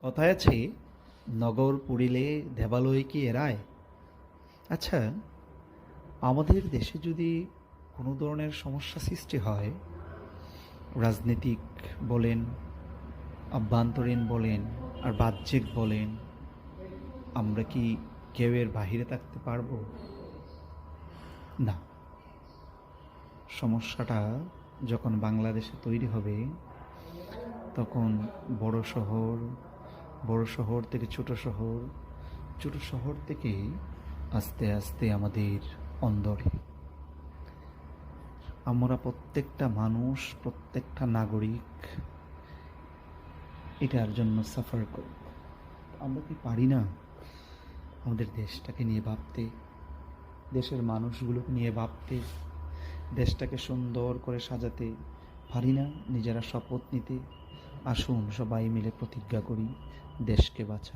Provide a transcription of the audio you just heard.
কথায় আছে, নগর পুরিলে দেবালয় কি এড়ায়। আচ্ছা, আমাদের দেশে যদি কোনো ধরনের সমস্যা সৃষ্টি হয়, রাজনীতিক বলেন, আভ্যন্তরীণ বলেন আর বাহ্যিক বলেন, আমরা কি কেউ এর বাহিরে থাকতে পারবো? না। সমস্যাটা যখন বাংলাদেশে তৈরি হবে, তখন বড় শহর, বড় শহর থেকে ছোট শহর, ছোট শহর থেকে আস্তে আস্তে আমাদের অন্দরে আমরা প্রত্যেকটা মানুষ, প্রত্যেকটা নাগরিক এটার জন্য সাফার করব। আমরা কি পারি না আমাদের দেশটাকে নিয়ে ভাবতে, দেশের মানুষগুলোকে নিয়ে ভাবতে, দেশটাকে সুন্দর করে সাজাতে? পারি না নিজেরা শপথ নিতে? আসুন সবাই মিলে প্রতিজ্ঞা করি, দেশকে বাঁচা।